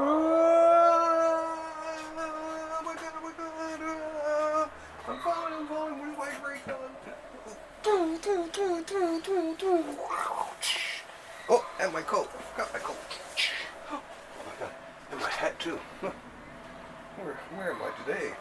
I'm falling, where's my brake on? Oh, and my coat. Got my coat. Oh my god. And my hat too. Where am I today?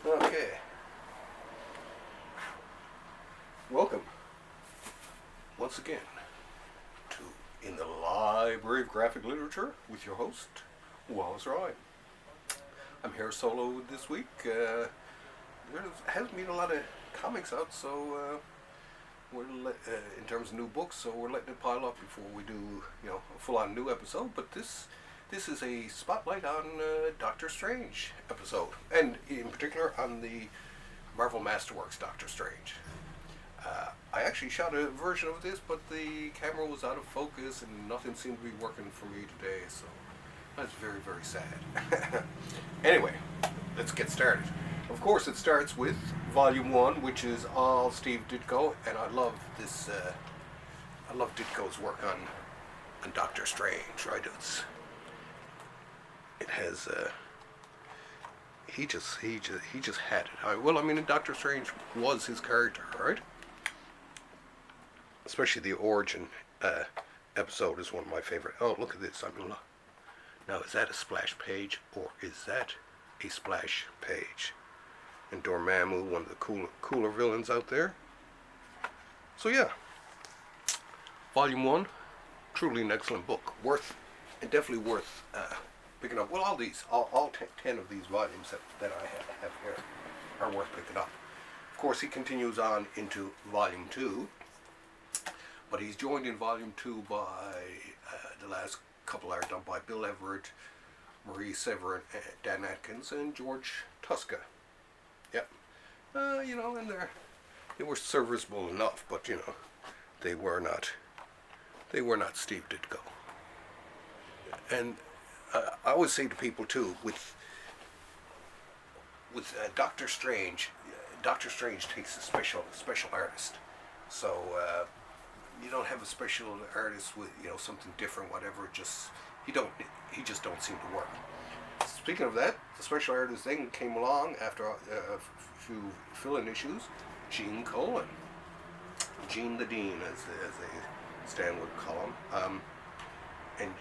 Okay. Welcome once again to In the Library of Graphic Literature with your host, Wallace Ryan. I'm here solo this week. There hasn't been a lot of comics out, so in terms of new books, so we're letting it pile up before we do, a full-on new episode. But this is a spotlight on Doctor Strange episode, and in particular on the Marvel Masterworks Doctor Strange. I actually shot a version of this, but the camera was out of focus and nothing seemed to be working for me today, so that's very, very sad. Anyway, let's get started. Of course, it starts with Volume 1, which is all Steve Ditko, and I love this. I love Ditko's work on Doctor Strange. Right? It has. He just had it. Doctor Strange was his character, right? Especially the origin episode is one of my favorite. Oh, look at this! Now, is that a splash page or is that a splash page? And Dormammu, one of the cooler villains out there. So yeah, Volume 1, truly an excellent book. Definitely worth picking up. Well, all 10 of these volumes that I have here are worth picking up. Of course, he continues on into Volume 2, but he's joined in Volume 2 by the last couple are done by Bill Everett, Marie Severin, Dan Atkins, and George Tuska. Yep. And they were serviceable enough, but they were not Steve Ditko. And I always say to people too, with Doctor Strange takes a special artist. So you don't have a special artist with something different, whatever. He just don't seem to work. Speaking of that, the special artist thing came along after a few fill-in issues. Gene Colan, Gene the Dean, as Stan would call him, and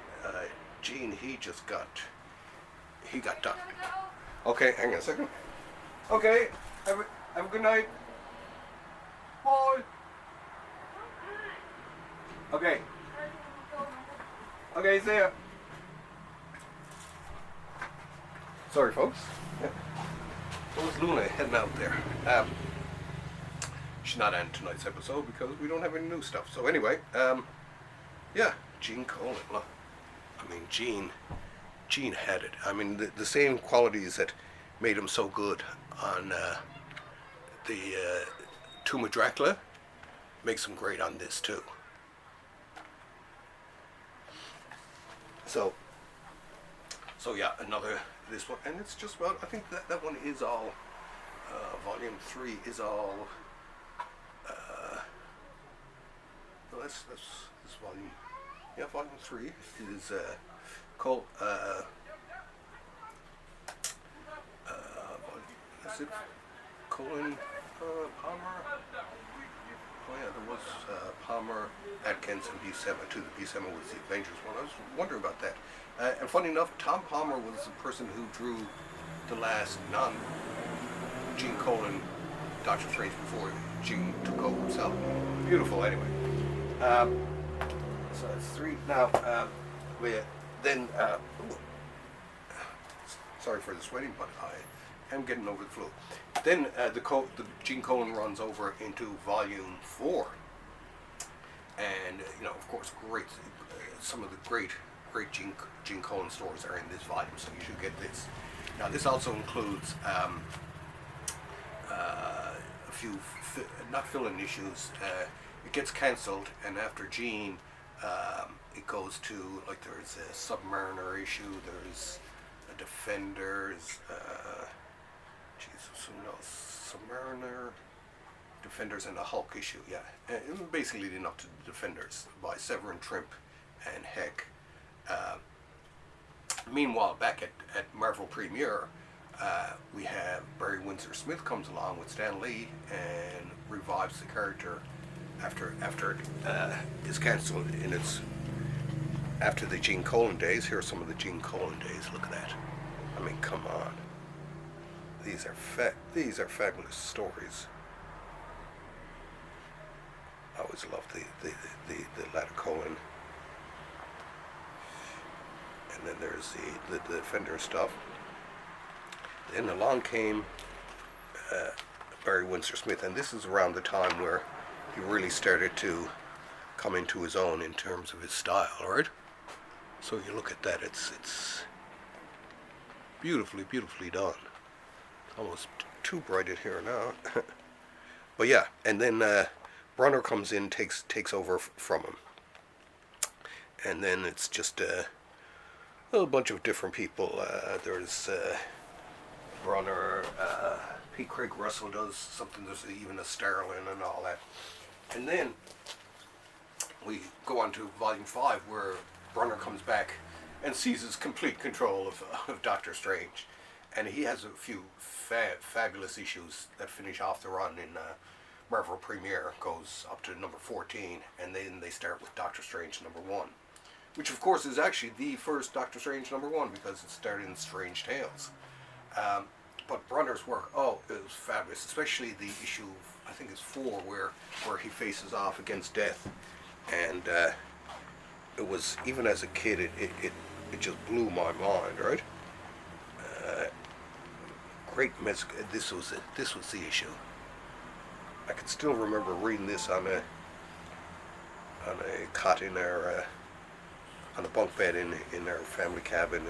Gene, he got done. Okay, hang on a second. Okay, have a good night. Bye. Okay. Okay, see ya. Sorry, folks. Where's Luna heading out there? She's not on tonight's episode because we don't have any new stuff. So anyway, Gene Colan. Look, Gene had it. The same qualities that made him so good on the Tomb of Dracula makes him great on this too. So yeah, this one, and it's just about, I think that one is all, Volume 3 is all, that's this volume, Volume 3 is, called, is it Colin, Palmer? Oh yeah, there was Palmer, Atkins, and Buscema too. The Buscema was the Avengers one. I was wondering about that. And funny enough, Tom Palmer was the person who drew the last non-Gene Colan Doctor Strange before Gene took over himself. Beautiful, anyway. So that's 3. Now, sorry for the sweating, but I am getting over the flu. Then the Gene Colan runs over into Volume 4, and of course, some of the great Gene Colan stories are in this volume, so you should get this. Now, this also includes a few not fill-in issues. It gets cancelled, and after Gene, it goes to, like, there's a Submariner issue. There's Defenders, Jesus, no, Submariner, Defenders and the Hulk issue, yeah. And basically leading up to the Defenders by Severin Trimp and Heck. Meanwhile, back at Marvel Premiere, we have Barry Windsor Smith comes along with Stan Lee and revives the character after it is cancelled in its after the Gene Colan days. Here are some of the Gene Colan days. Look at that. I mean, come on. These are fabulous stories. I always loved the latter Colan. And then there's the Defender stuff. Then along came Barry Windsor Smith, and this is around the time where he really started to come into his own in terms of his style, right? So you look at that, it's beautifully done. Almost too bright in here now. But yeah, and then Brunner comes in, takes over from him. And then it's just a bunch of different people. There's Brunner, P. Craig Russell does something, there's even a Starlin and all that. And then we go on to Volume 5, where Brunner comes back and seizes complete control of Doctor Strange. And he has a few fabulous issues that finish off the run in Marvel Premiere. Goes up to number 14, and then they start with Doctor Strange number 1. Which of course is actually the first Doctor Strange number 1, because it started in Strange Tales. But Brunner's work, it was fabulous, especially the issue, I think it's 4, where he faces off against death. And it was, even as a kid, it just blew my mind, right? Great music. This was the issue. I can still remember reading this on a cot in our on a bunk bed in our family cabin,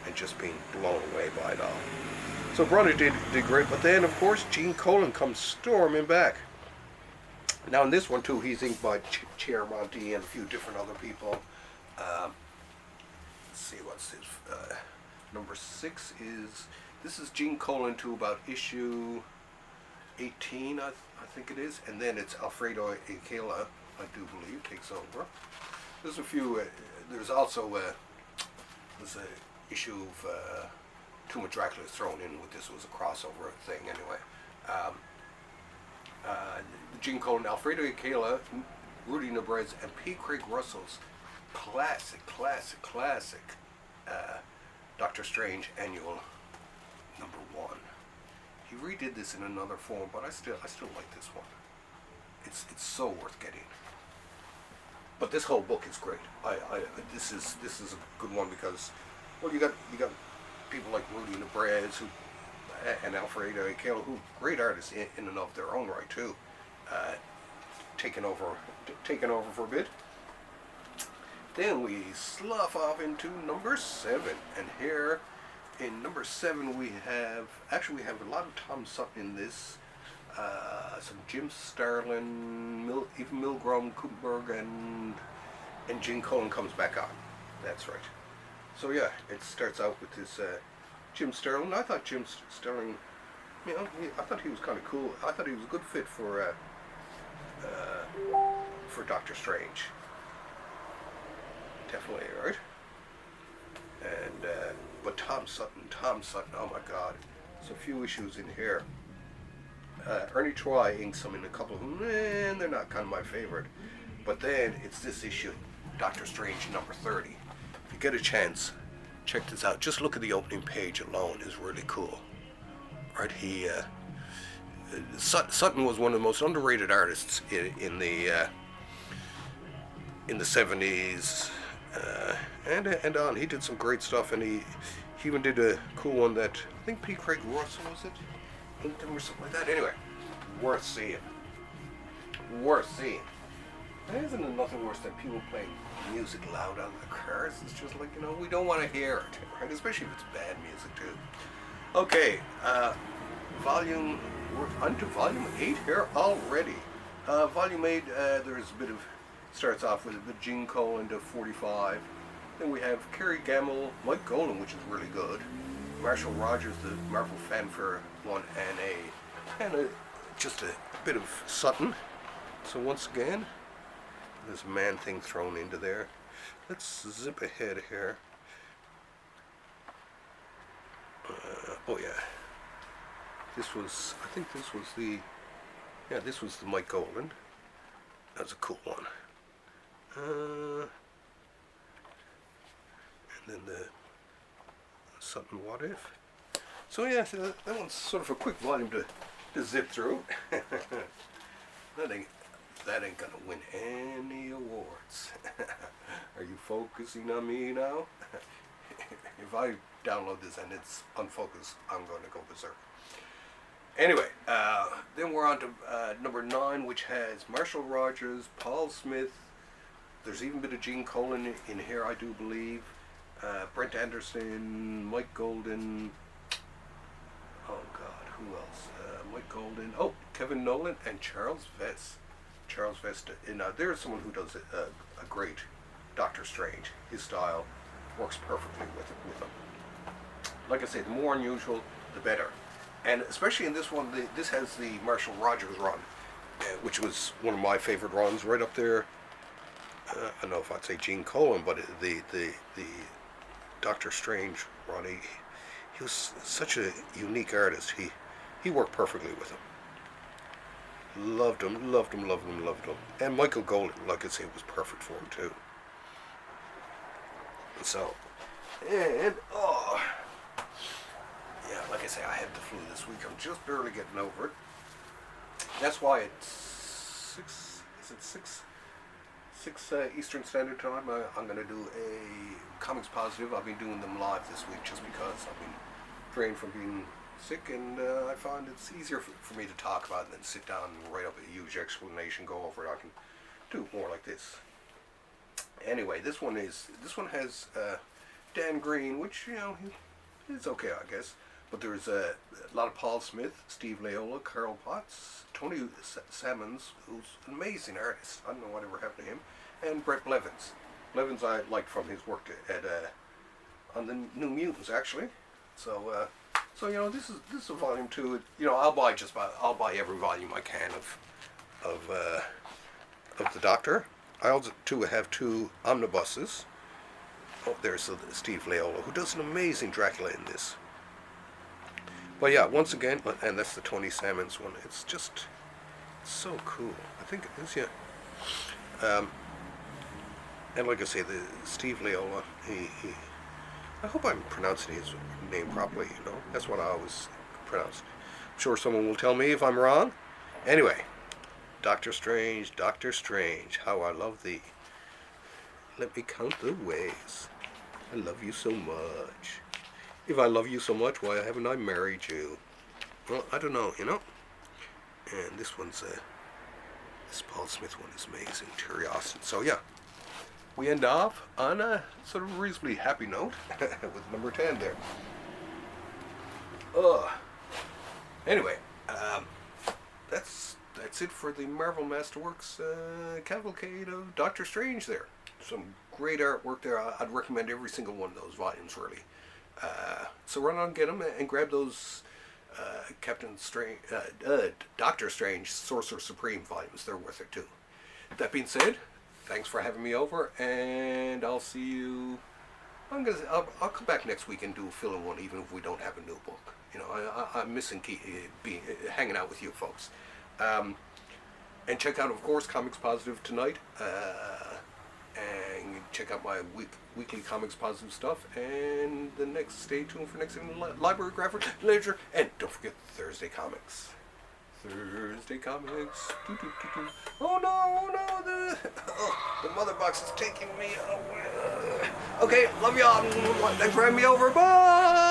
and just being blown away by it all. So Brunner did great, but then of course Gene Colan comes storming back. Now in this one too, he's inked by Chiaramonte and a few different other people. Let's see, what's this? Number 6 is, this is Gene Colan to about issue 18, I think it is, and then it's Alfredo Akela, I do believe, takes over. There's a few. There's also there's a issue of Tomb of Dracula thrown in with this. Was a crossover thing anyway. Gene Colan, Alfredo Akela, Rudy Nebrez, and P. Craig Russell's classic Doctor Strange Annual number 1. He redid this in another form, but I still like this one. It's so worth getting. But this whole book is great. This is a good one because, well, you got people like Rudy Nebrez and Alfredo Akela, who great artists in and of their own right too, taken over for a bit. Then we slough off into number 7, and here in number 7 we have a lot of Tom Sutton in this. Some Jim Starlin, even Milgrom, Kuperberg, and Gene Colan comes back on. That's right. So yeah, it starts out with this Jim Starlin. I thought Jim Starlin, I thought he was kind of cool. I thought he was a good fit for Doctor Strange. Definitely, right? And but Tom Sutton, oh my God, there's a few issues in here. Ernie Troy inks some in a couple of them, and they're not kind of my favorite. But then it's this issue, Doctor Strange number 30. If you get a chance, check this out. Just look at the opening page alone is really cool. Right? Sutton was one of the most underrated artists in the 70s and on. He did some great stuff, and he even did a cool one that I think P. Craig Russell was it. Or something like that. Anyway, worth seeing. And isn't it nothing worse than people playing music loud on the cars? It's just like, we don't want to hear it, right? Especially if it's bad music too. Okay, we're on to volume 8 here already. Volume 8, there's a bit of, starts off with a bit Gene Colan to 45. Then we have Kerry Gamble, Mike Golden, which is really good. Marshall Rogers, the Marvel Fanfare one, and just a bit of Sutton. So once again, there's a man thing thrown into there. Let's zip ahead here. Oh yeah, this was, I think this was the, yeah, this was the Mike Golden. That's a cool one. And then the Sutton What If. So yeah, so that one's sort of a quick volume to zip through. that ain't gonna win any awards. Are you focusing on me now? If I download this and it's unfocused, I'm gonna go berserk. Anyway, then we're on to number 9, which has Marshall Rogers, Paul Smith. There's even a bit of Gene Colan in here, I do believe. Brent Anderson, Mike Golden. Oh God, who else? Mike Golden. Oh, Kevin Nolan and Charles Vest. Charles Vest. Now there's someone who does a great Doctor Strange. His style works perfectly with him. Like I say, the more unusual, the better. And especially in this one, this has the Marshall Rogers run, which was one of my favorite runs, right up there. I don't know if I'd say Gene Colan, but the Doctor Strange run, he was such a unique artist. He worked perfectly with him. Loved him. And Michael Golden, like I say, was perfect for him too. So, and yeah, like I say, I had the flu this week. I'm just barely getting over it. That's why it's 6 Eastern Standard Time. I'm going to do a Comics Positive. I've been doing them live this week just because I've been drained from being sick, and I find it's easier for me to talk about it than sit down and write up a huge explanation, go over it. I can do it more like this. Anyway, this one has Dan Green, which, you know, it's okay, I guess. But there's a lot of Paul Smith, Steve Laiola, Carl Potts, Tony Salmons, who's an amazing artist. I don't know whatever happened to him, and Brett Blevins. Blevins I liked from his work on the New Mutants, actually. So you know, this is a volume 2. You know, I'll buy every volume I can of the Doctor. I also have 2 omnibuses. Oh, there's Steve Laiola, who does an amazing Dracula in this. But yeah, once again, and that's the Tony Salmons one. It's just so cool. I think it is, yeah. And like I say, the Steve Laiola, I hope I'm pronouncing his name properly, you know. That's what I always pronounce. I'm sure someone will tell me if I'm wrong. Anyway, Doctor Strange, how I love thee. Let me count the ways. I love you so much. If I love you so much, why haven't I married you? Well, I don't know, you know. And this Paul Smith one is amazing, Terry Austin. So yeah, we end off on a sort of reasonably happy note with number 10 there. Anyway, that's it for the Marvel Masterworks cavalcade of Doctor Strange there. Some great artwork there. I'd recommend every single one of those volumes, really. So run on, get them, and grab those Doctor Strange Sorcerer Supreme volumes. They're worth it too. That being said, thanks for having me over, and I'll see you. I'll come back next week and do a fill-in one, even if we don't have a new book. You know, I'm missing hanging out with you folks. And check out, of course, Comics Positive tonight. And check out my weekly Comics Positive stuff. And stay tuned for next Library Graphic Ledger. And don't forget Thursday Comics. Oh no, the mother box is taking me away. Okay, love y'all. Thanks for having me over. Bye.